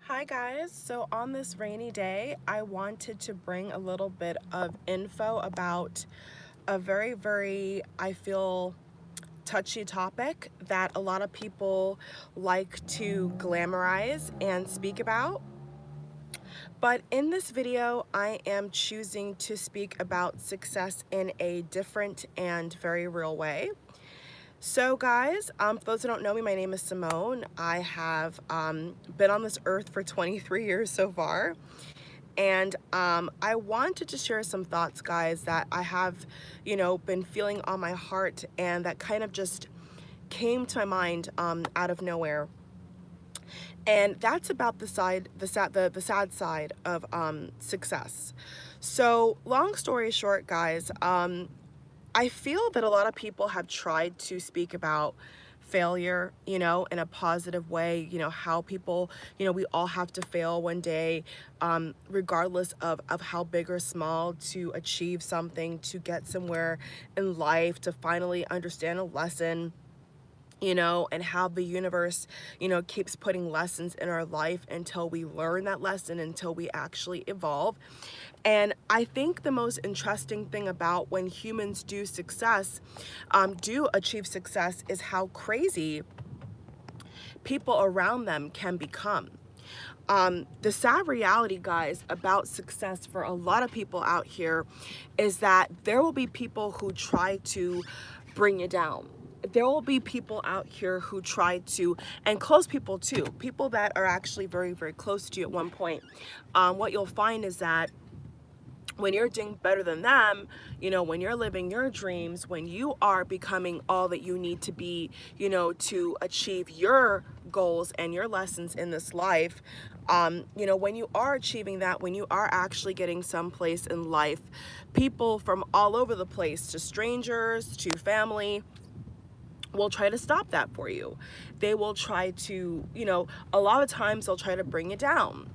Hi guys, so on this rainy day, I wanted to bring a little bit of info about a very, I feel, touchy topic that a lot of people like to glamorize and speak about. But in this video, I am choosing to speak about success in a different and very real way. So guys, for those who don't know me, my name is Simone. I have been on this earth for 23 years so far. And I wanted to share some thoughts, guys, that I have, been feeling on my heart and that kind of just came to my mind out of nowhere. And that's about the sad side of success. So long story short, guys, I feel that a lot of people have tried to speak about failure, in a positive way, how people, we all have to fail one day, regardless of how big or small, to achieve something, to get somewhere in life, to finally understand a lesson, and how the universe, keeps putting lessons in our life until we learn that lesson, until we actually evolve. And I think the most interesting thing about when humans do achieve success, is how crazy people around them can become. The sad reality, guys, about success for a lot of people out here is that there will be people who try to bring you down. There will be people out here who try to, and close people too, people that are actually very close to you at one point. What you'll find is that when you're doing better than them, when you're living your dreams, when you are becoming all that you need to be, to achieve your goals and your lessons in this life, when you are achieving that, when you are actually getting someplace in life, people from all over the place, to strangers, to family, will try to stop that for you. They will try to, a lot of times they'll try to bring you down,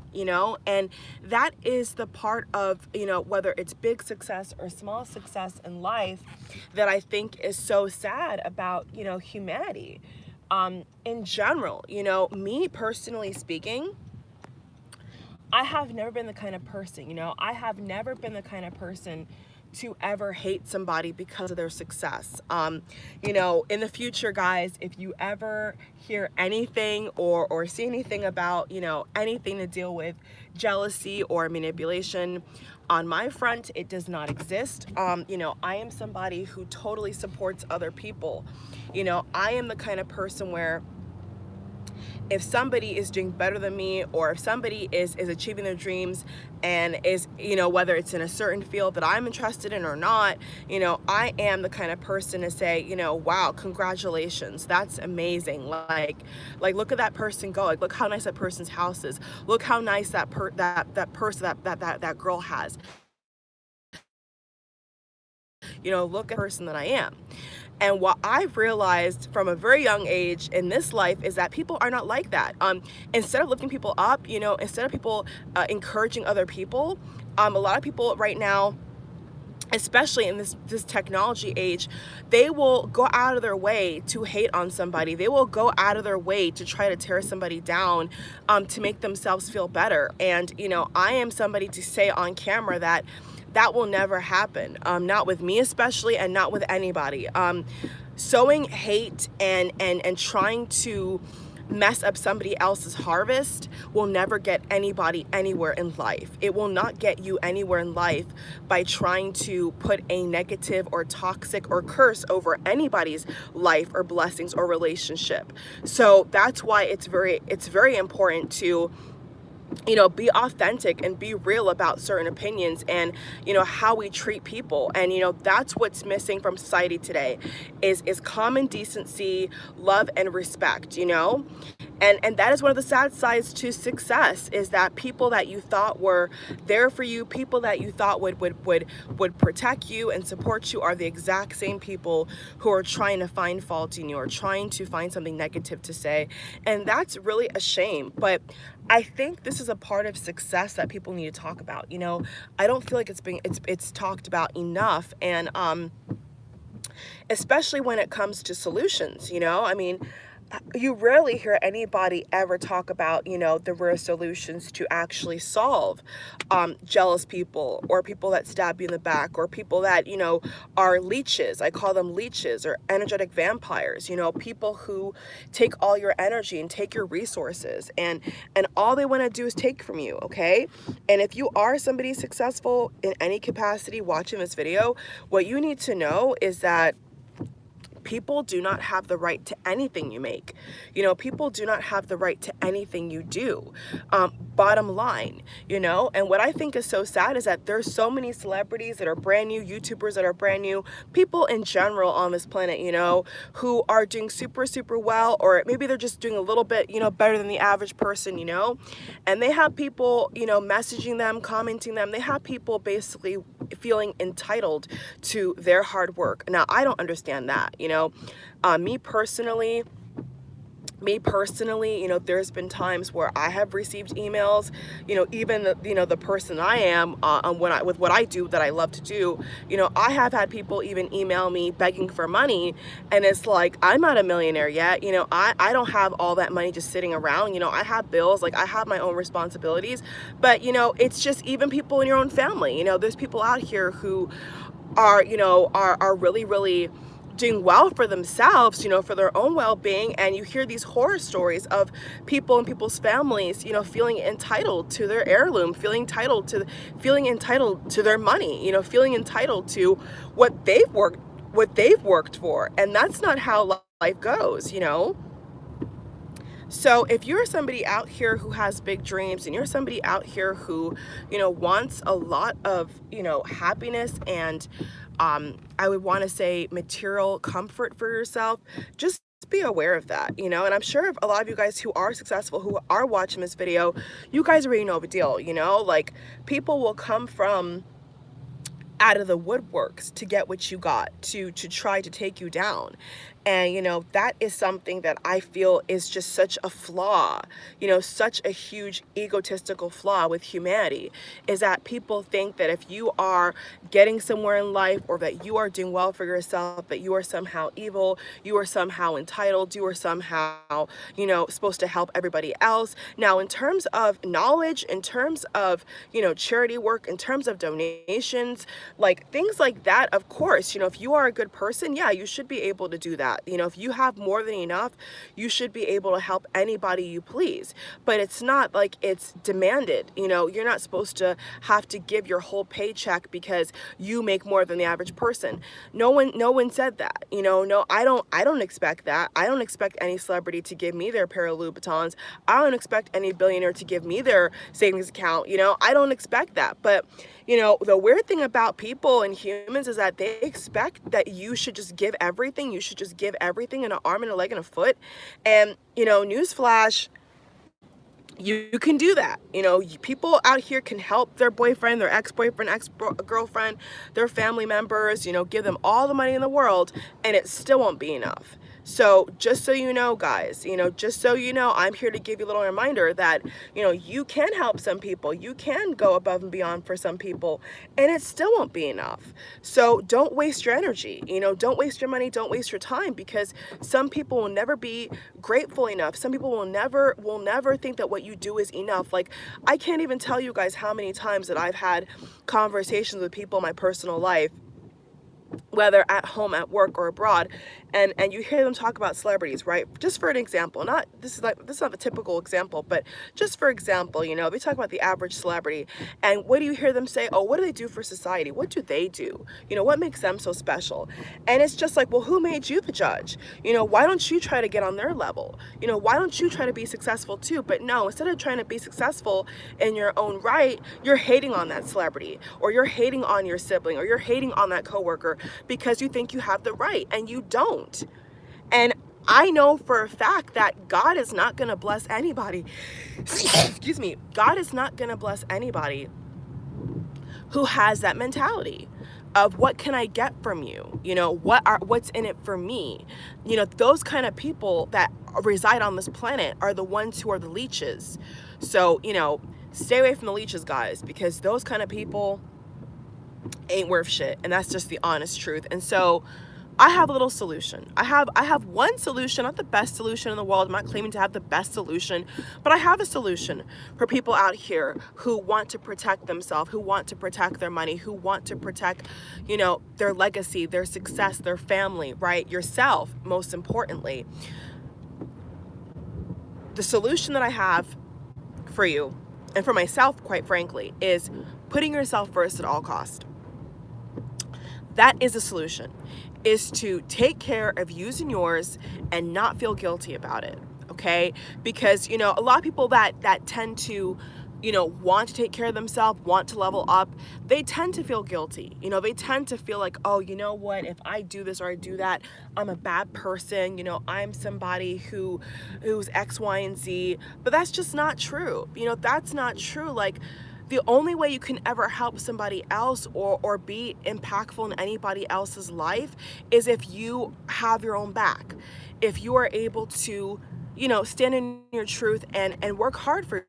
and that is the part of, whether it's big success or small success in life, that I think is so sad about, humanity. In general, me personally speaking, I have never been the kind of person, I have never been the kind of person to ever hate somebody because of their success. In the future, guys, if you ever hear anything or see anything about, anything to deal with jealousy or manipulation, on my front, it does not exist. I am somebody who totally supports other people. I am the kind of person where if somebody is doing better than me, or if somebody is achieving their dreams and is, whether it's in a certain field that I'm interested in or not, I am the kind of person to say, wow, congratulations, that's amazing. Like look at that person go. Like, look how nice that person's house is. Look how nice that person, that girl has. Look at the person that I am. And what I've realized from a very young age in this life is that people are not like that. Instead of lifting people up, instead of people encouraging other people, a lot of people right now, especially in this technology age, they will go out of their way to hate on somebody. They will go out of their way to try to tear somebody down, to make themselves feel better. And I am somebody to say on camera that that will never happen, not with me especially, and not with anybody. Sowing hate and trying to mess up somebody else's harvest will never get anybody anywhere in life. It will not get you anywhere in life by trying to put a negative or toxic or curse over anybody's life or blessings or relationship. So that's why it's very important to be authentic and be real about certain opinions and, how we treat people. And, that's what's missing from society today is common decency, love, and respect, And that is one of the sad sides to success, is that people that you thought were there for you, people that you thought would protect you and support you, are the exact same people who are trying to find fault in you, or trying to find something negative to say. And that's really a shame. But I think this is a part of success that people need to talk about. I don't feel like it's talked about enough. And especially when it comes to solutions, I mean, you rarely hear anybody ever talk about, you know, the real solutions to actually solve jealous people, or people that stab you in the back, or people that, you know, are leeches. I call them leeches, or energetic vampires, you know, people who take all your energy and take your resources, and all they want to do is take from you, okay? And if you are somebody successful in any capacity watching this video, what you need to know is that people do not have the right to anything you make. You know, people do not have the right to anything you do. Bottom line, you know, and what I think is so sad is that there's so many celebrities that are brand new, YouTubers that are brand new, people in general on this planet, you know, who are doing super, super well, or maybe they're just doing a little bit, you know, better than the average person, you know, and they have people, you know, messaging them, commenting them. They have people basically feeling entitled to their hard work. Now, I don't understand that, you know. Me personally, you know, there's been times where I have received emails, you know, even the, you know, the person I am, with what I do that I love to do, you know, I have had people even email me begging for money, and it's like, I'm not a millionaire yet, you know, I don't have all that money just sitting around, you know, I have bills, like I have my own responsibilities, but you know, it's just even people in your own family, you know, there's people out here who are, you know, are really, really doing well for themselves, you know, for their own well-being, and you hear these horror stories of people and people's families, you know, feeling entitled to their heirloom, feeling entitled to their money, you know, feeling entitled to what they've worked for, and that's not how life goes, you know. So if you're somebody out here who has big dreams, and you're somebody out here who, you know, wants a lot of, you know, happiness and I would want to say material comfort for yourself, just be aware of that, you know. And I'm sure a lot of you guys who are successful, who are watching this video, you guys already know the deal, you know, like people will come from out of the woodworks to get what you got, to try to take you down. And you know, that is something that I feel is just such a flaw, you know, such a huge egotistical flaw with humanity, is that people think that if you are getting somewhere in life, or that you are doing well for yourself, that you are somehow evil, you are somehow entitled, you are somehow, you know, supposed to help everybody else. Now, in terms of knowledge, in terms of, you know, charity work, in terms of donations, like things like that, of course, you know, if you are a good person, yeah, you should be able to do that. You know, if you have more than enough, you should be able to help anybody you please. But it's not like it's demanded. You know, you're not supposed to have to give your whole paycheck because you make more than the average person. No one said that. You know, no, I don't expect that. I don't expect any celebrity to give me their pair of Louboutins. I don't expect any billionaire to give me their savings account. You know, I don't expect that. But you know, the weird thing about people and humans is that they expect that you should just give everything. You should just give everything, in an arm and a leg and a foot. And, you know, newsflash, you can do that. You know, people out here can help their boyfriend, their ex-boyfriend, ex-girlfriend, their family members, you know, give them all the money in the world, and it still won't be enough. So just so you know, guys, you know, just so you know, I'm here to give you a little reminder that, you know, you can help some people. You can go above and beyond for some people, and it still won't be enough. So don't waste your energy, you know, don't waste your money, don't waste your time, because some people will never be grateful enough. Some people will never think that what you do is enough. Like, I can't even tell you guys how many times that I've had conversations with people in my personal life, whether at home, at work, or abroad, and you hear them talk about celebrities, right? Just for an example, this is not a typical example, but just for example, you know, they talk about the average celebrity, and what do you hear them say? Oh, what do they do for society? What do they do? You know, what makes them so special? And it's just like, well, who made you the judge? You know, why don't you try to get on their level? You know, why don't you try to be successful too? But no, instead of trying to be successful in your own right, you're hating on that celebrity, or you're hating on your sibling, or you're hating on that coworker, because you think you have the right, and you don't. And I know for a fact that God is not going to bless anybody. Excuse me. God is not going to bless anybody who has that mentality of, what can I get from you? You know, what's in it for me? You know, those kind of people that reside on this planet are the ones who are the leeches. So, you know, stay away from the leeches, guys, because those kind of people ain't worth shit. And that's just the honest truth. And so, I have a little solution. I have one solution, not the best solution in the world. I'm not claiming to have the best solution, but I have a solution for people out here who want to protect themselves, who want to protect their money, who want to protect, their legacy, their success, their family, right? Yourself, most importantly. The solution that I have for you, and for myself, quite frankly, is putting yourself first at all cost. That is a solution, is to take care of yous and yours and not feel guilty about it. Okay? Because, a lot of people that tend to, want to take care of themselves, want to level up, they tend to feel guilty. They tend to feel like, oh, you know what, if I do this or I do that, I'm a bad person. I'm somebody who's X, Y, and Z. But that's just not true. That's not true. Like, the only way you can ever help somebody else or be impactful in anybody else's life is if you have your own back. If you are able to, stand in your truth and work hard for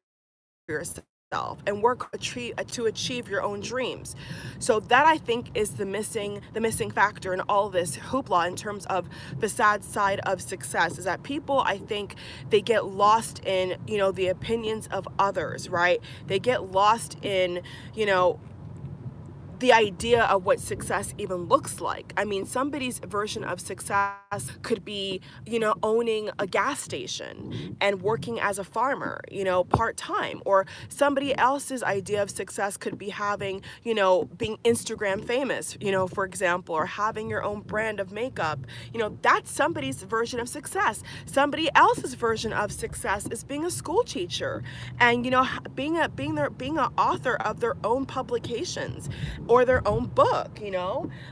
yourself and work to achieve your own dreams. So that, I think, is the missing factor in all this hoopla in terms of the sad side of success, is that people, I think, they get lost in, the opinions of others, right? They get lost in, the idea of what success even looks like. I mean, somebody's version of success could be, owning a gas station and working as a farmer, part-time. Or somebody else's idea of success could be having, being Instagram famous, for example, or having your own brand of makeup. That's somebody's version of success. Somebody else's version of success is being a school teacher and, being an author of their own publications or their own book.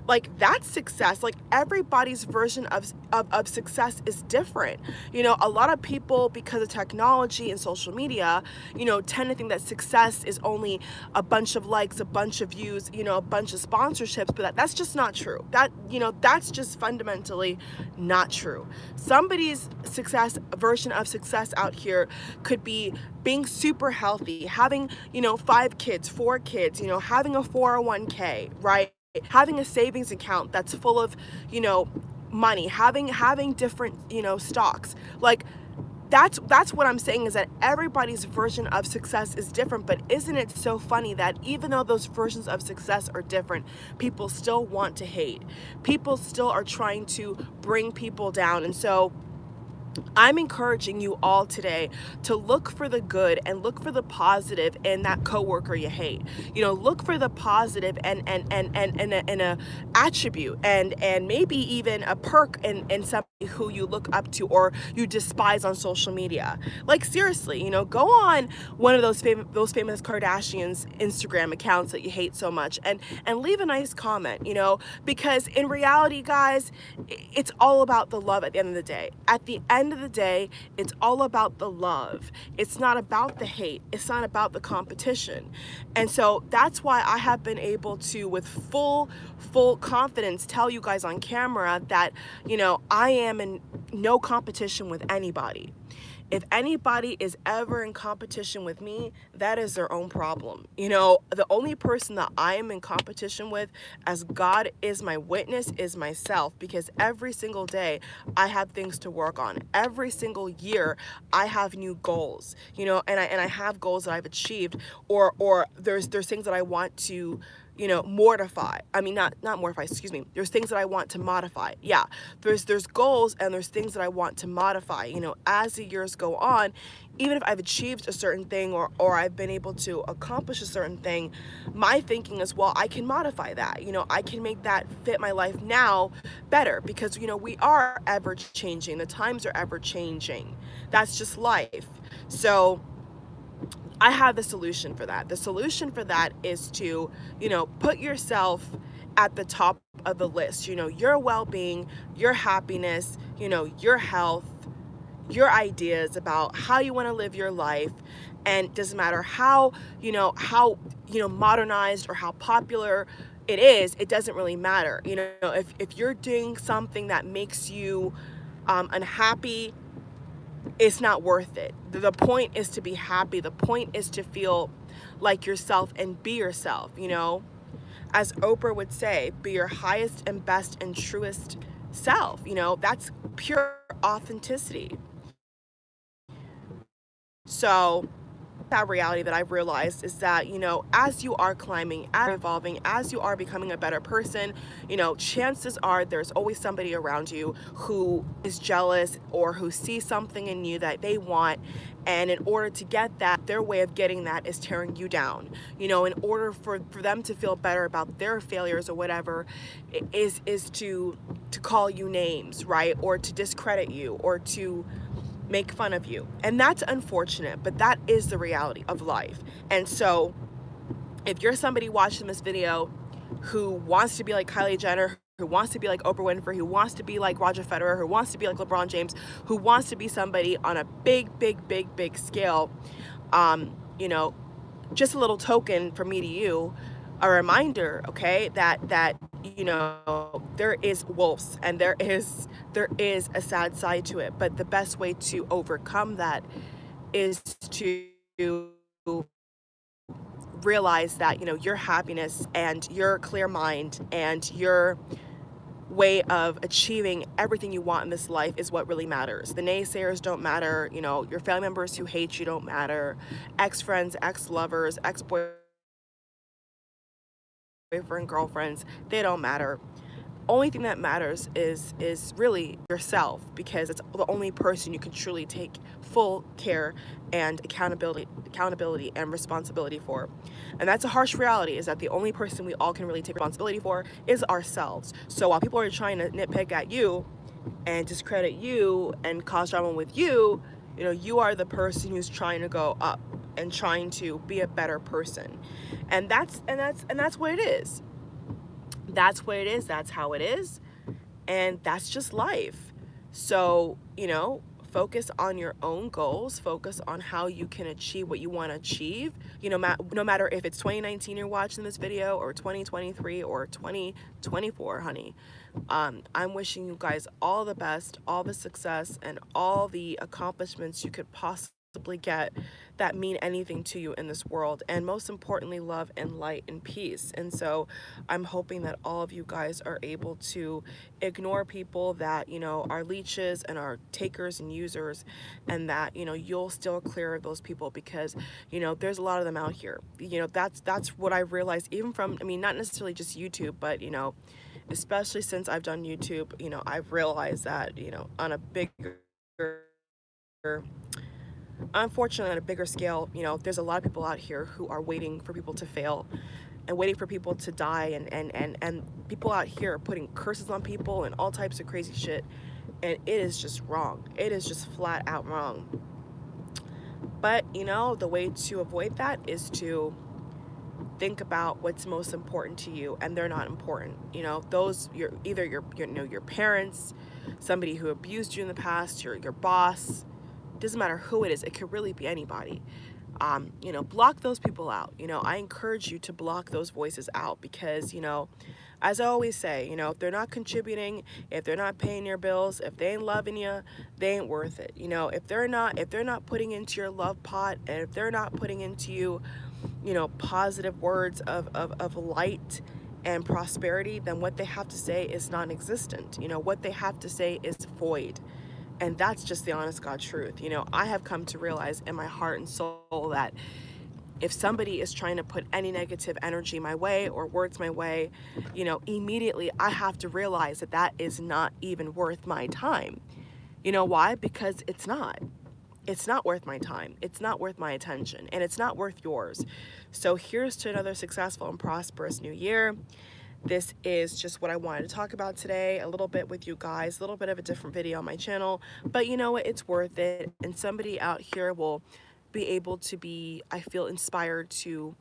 Like, that's success. Like, everybody's version of success is different. A lot of people, because of technology and social media, tend to think that success is only a bunch of likes, a bunch of views, a bunch of sponsorships, but that's just not true. That's just fundamentally not true. Somebody's version of success out here could be being super healthy, having, 5 kids, 4 kids, having a 401k, right? Having a savings account that's full of, money, having different, stocks. Like, that's what I'm saying, is that everybody's version of success is different. But isn't it so funny that even though those versions of success are different, people still want to hate. People still are trying to bring people down. And so I'm encouraging you all today to look for the good and look for the positive in that coworker you hate. Look for the positive and a attribute and maybe even a perk in somebody who you look up to or you despise on social media. Like, seriously, go on one of those famous Kardashians Instagram accounts that you hate so much and leave a nice comment, because in reality, guys, it's all about the love at the end of the day. At the end of the day, it's all about the love. It's not about the hate. It's not about the competition. And so that's why I have been able to, with full confidence, tell you guys on camera that, I am in no competition with anybody. If anybody is ever in competition with me, that is their own problem. The only person that I am in competition with, as God is my witness, is myself, because every single day I have things to work on. Every single year I have new goals, and I have goals that I've achieved, or there's things that I want to, mortify. I mean, not mortify, excuse me. There's things that I want to modify. Yeah, there's goals and there's things that I want to modify, as the years go on. Even if I've achieved a certain thing or I've been able to accomplish a certain thing, my thinking is, well, I can modify that. I can make that fit my life now better, because, we are ever changing. The times are ever changing. That's just life. So I have the solution for that. The solution for that is to, put yourself at the top of the list. Your well-being, your happiness, your health, your ideas about how you want to live your life. And it doesn't matter how modernized or how popular it is, it doesn't really matter. If you're doing something that makes you unhappy, it's not worth it. The point is to be happy. The point is to feel like yourself and be yourself. As Oprah would say, be your highest and best and truest self. That's pure authenticity. So that reality that I've realized is that, as you are climbing, as you're evolving, as you are becoming a better person, chances are there's always somebody around you who is jealous or who sees something in you that they want. And in order to get that, their way of getting that is tearing you down. In order for them to feel better about their failures or whatever, is to call you names, right? Or to discredit you, or to make fun of you. And that's unfortunate, but that is the reality of life. And so if you're somebody watching this video who wants to be like Kylie Jenner, who wants to be like Oprah Winfrey, who wants to be like Roger Federer, who wants to be like LeBron James, who wants to be somebody on a big, big, big, big scale, you know, just a little token from me to you, a reminder, okay, that there is wolves, and there is a sad side to it, but the best way to overcome that is to realize that your happiness and your clear mind and your way of achieving everything you want in this life is what really matters. The naysayers don't matter. Your family members who hate you don't matter. Ex-friends, ex-lovers, ex-boyfriend, girlfriends, they don't matter. Only thing that matters is really yourself, because it's the only person you can truly take full care and accountability and responsibility for. And that's a harsh reality, is that the only person we all can really take responsibility for is ourselves. So while people are trying to nitpick at you and discredit you and cause drama with you, you are the person who's trying to go up and trying to be a better person. And that's what it is. That's what it is. That's how it is. And that's just life. So, focus on your own goals, focus on how you can achieve what you want to achieve. No matter if it's 2019 you're watching this video, or 2023 or 2024, honey. I'm wishing you guys all the best, all the success, and all the accomplishments you could possibly get that mean anything to you in this world, and most importantly, love and light and peace. And so I'm hoping that all of you guys are able to ignore people that are leeches and are takers and users, and that you'll still clear those people, because there's a lot of them out here. That's what I've realized, even from, not necessarily just YouTube, but especially since I've done YouTube, I've realized that on a bigger, unfortunately, on a bigger scale, there's a lot of people out here who are waiting for people to fail and waiting for people to die, and people out here are putting curses on people and all types of crazy shit, and it is just wrong. It is just flat out wrong. But the way to avoid that is to think about what's most important to you, and they're not important. Those, either your parents, somebody who abused you in the past, your boss. Doesn't matter who it is. It could really be anybody. Block those people out. I encourage you to block those voices out, because as I always say, if they're not contributing, if they're not paying your bills, if they ain't loving you, they ain't worth it. If they're not putting into your love pot, and if they're not putting into you, positive words of light and prosperity, then what they have to say is non-existent. What they have to say is void. And that's just the honest God truth. I have come to realize in my heart and soul that if somebody is trying to put any negative energy my way or words my way, immediately I have to realize that that is not even worth my time. Why? Because it's not. It's not worth my time. It's not worth my attention, and it's not worth yours. So here's to another successful and prosperous new year. This is just what I wanted to talk about today, a little bit with you guys, a little bit of a different video on my channel, but you know what, it's worth it, and somebody out here will be able to be, I feel, inspired to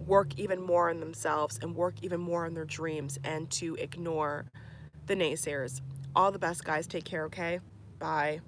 work even more on themselves and work even more on their dreams, and to ignore the naysayers. All the best, guys. Take care, okay? Bye.